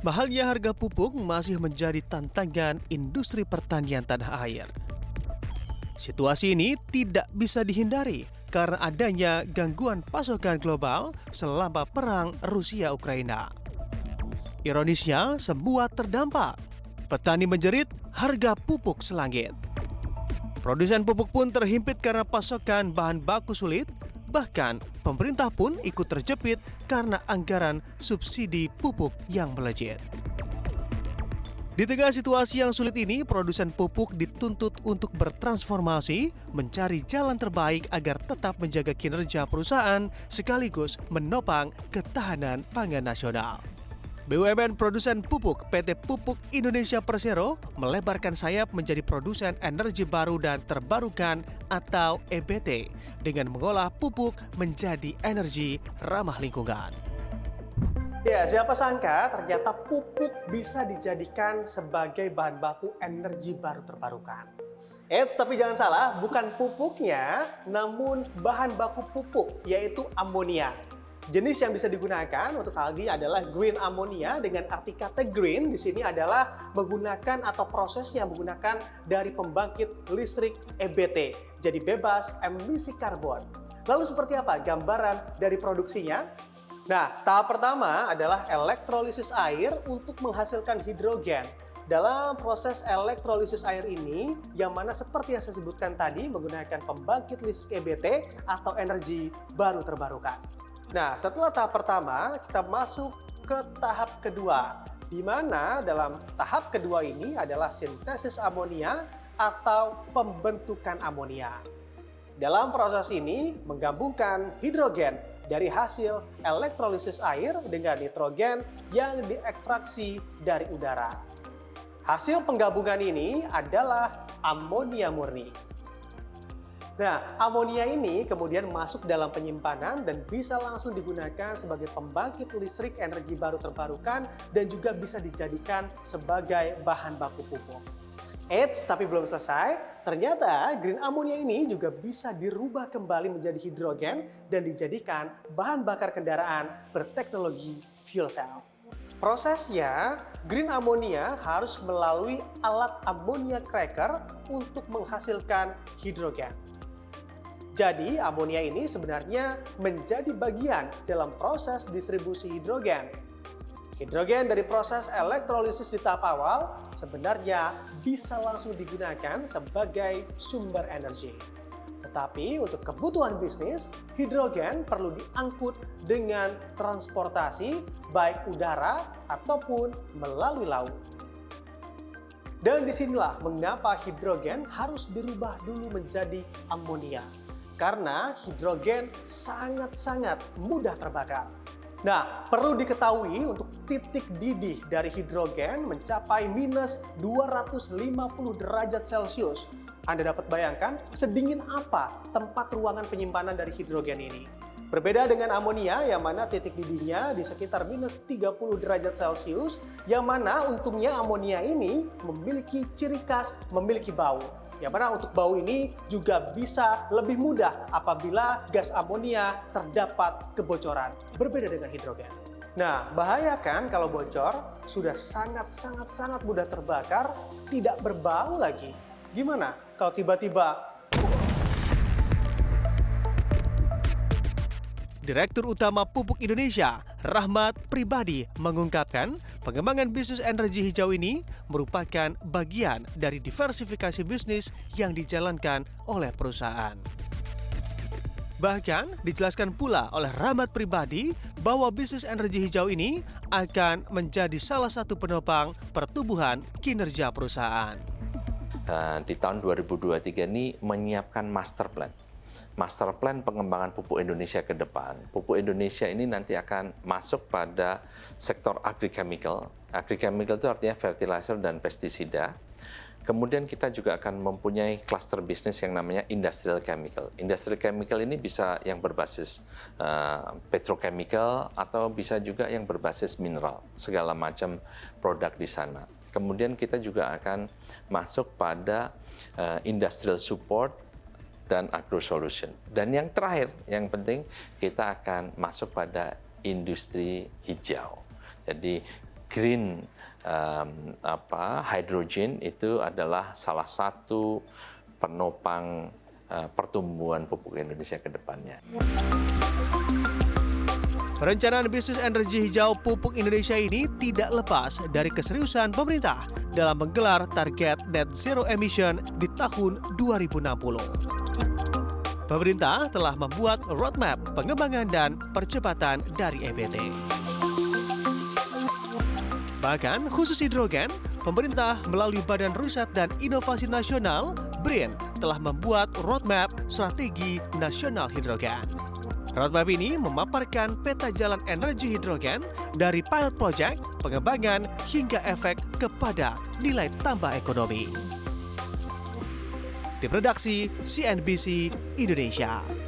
Mahalnya harga pupuk masih menjadi tantangan industri pertanian tanah air. Situasi ini tidak bisa dihindari karena adanya gangguan pasokan global selama perang Rusia-Ukraina. Ironisnya, semua terdampak. Petani menjerit, harga pupuk selangit. Produsen pupuk pun terhimpit karena pasokan bahan baku sulit, bahkan pemerintah pun ikut terjepit karena anggaran subsidi pupuk yang melejit. Di tengah situasi yang sulit ini, produsen pupuk dituntut untuk bertransformasi, mencari jalan terbaik agar tetap menjaga kinerja perusahaan sekaligus menopang ketahanan pangan nasional. BUMN produsen pupuk PT Pupuk Indonesia Persero melebarkan sayap menjadi produsen energi baru dan terbarukan atau EBT dengan mengolah pupuk menjadi energi ramah lingkungan. Ya, siapa sangka ternyata pupuk bisa dijadikan sebagai bahan baku energi baru terbarukan. Tapi jangan salah, bukan pupuknya, namun bahan baku pupuk, yaitu amonia. Jenis yang bisa digunakan untuk hal ini adalah green ammonia. Dengan arti kata green di sini adalah menggunakan atau prosesnya menggunakan dari pembangkit listrik EBT, jadi bebas emisi karbon. Lalu seperti apa gambaran dari produksinya? Nah, tahap pertama adalah elektrolisis air untuk menghasilkan hidrogen. Dalam proses elektrolisis air ini, yang mana seperti yang saya sebutkan tadi, menggunakan pembangkit listrik EBT atau energi baru terbarukan. Nah, setelah tahap pertama, kita masuk ke tahap kedua, di mana dalam tahap kedua ini adalah sintesis amonia atau pembentukan amonia. Dalam proses ini, menggabungkan hidrogen dari hasil elektrolisis air dengan nitrogen yang diekstraksi dari udara. Hasil penggabungan ini adalah amonia murni. Nah, amonia ini kemudian masuk dalam penyimpanan dan bisa langsung digunakan sebagai pembangkit listrik energi baru terbarukan dan juga bisa dijadikan sebagai bahan baku pupuk. Tapi belum selesai, ternyata green ammonia ini juga bisa dirubah kembali menjadi hidrogen dan dijadikan bahan bakar kendaraan berteknologi fuel cell. Prosesnya, green ammonia harus melalui alat ammonia cracker untuk menghasilkan hidrogen. Jadi, amonia ini sebenarnya menjadi bagian dalam proses distribusi hidrogen. Hidrogen dari proses elektrolisis di tahap awal sebenarnya bisa langsung digunakan sebagai sumber energi. Tetapi untuk kebutuhan bisnis, hidrogen perlu diangkut dengan transportasi baik udara ataupun melalui laut. Dan disinilah mengapa hidrogen harus dirubah dulu menjadi amonia. Karena hidrogen sangat-sangat mudah terbakar. Nah, perlu diketahui untuk titik didih dari hidrogen mencapai minus 250 derajat Celcius. Anda dapat bayangkan sedingin apa tempat ruangan penyimpanan dari hidrogen ini. Berbeda dengan amonia yang mana titik didihnya di sekitar minus 30 derajat Celcius, yang mana untungnya amonia ini memiliki ciri khas memiliki bau. Yang mana untuk bau ini juga bisa lebih mudah apabila gas amonia terdapat kebocoran, berbeda dengan hidrogen. Nah, bahaya kan kalau bocor, sudah sangat mudah terbakar, tidak berbau lagi. Gimana kalau tiba-tiba Direktur Utama Pupuk Indonesia, Rahmat Pribadi, mengungkapkan pengembangan bisnis energi hijau ini merupakan bagian dari diversifikasi bisnis yang dijalankan oleh perusahaan. Bahkan dijelaskan pula oleh Rahmat Pribadi bahwa bisnis energi hijau ini akan menjadi salah satu penopang pertumbuhan kinerja perusahaan. Di tahun 2023 ini menyiapkan master plan pengembangan pupuk Indonesia ke depan. Pupuk Indonesia ini nanti akan masuk pada sektor agrikemikal. Agrikemikal itu artinya fertilizer dan pestisida. Kemudian kita juga akan mempunyai cluster bisnis yang namanya industrial chemical. Industrial chemical ini bisa yang berbasis petrochemical atau bisa juga yang berbasis mineral, segala macam produk di sana. Kemudian kita juga akan masuk pada industrial support dan agro solution. Dan yang terakhir, yang penting, kita akan masuk pada industri hijau. Jadi green hydrogen itu adalah salah satu penopang pertumbuhan pupuk Indonesia ke depannya. Perencanaan bisnis energi hijau pupuk Indonesia ini tidak lepas dari keseriusan pemerintah dalam menggelar target net zero emission di tahun 2060. Pemerintah telah membuat roadmap pengembangan dan percepatan dari EBT. Bahkan khusus hidrogen, pemerintah melalui Badan Riset dan Inovasi Nasional (BRIN) telah membuat roadmap strategi nasional hidrogen. Roadmap ini memaparkan peta jalan energi hidrogen dari pilot project, pengembangan, hingga efek kepada nilai tambah ekonomi. Tim redaksi CNBC Indonesia.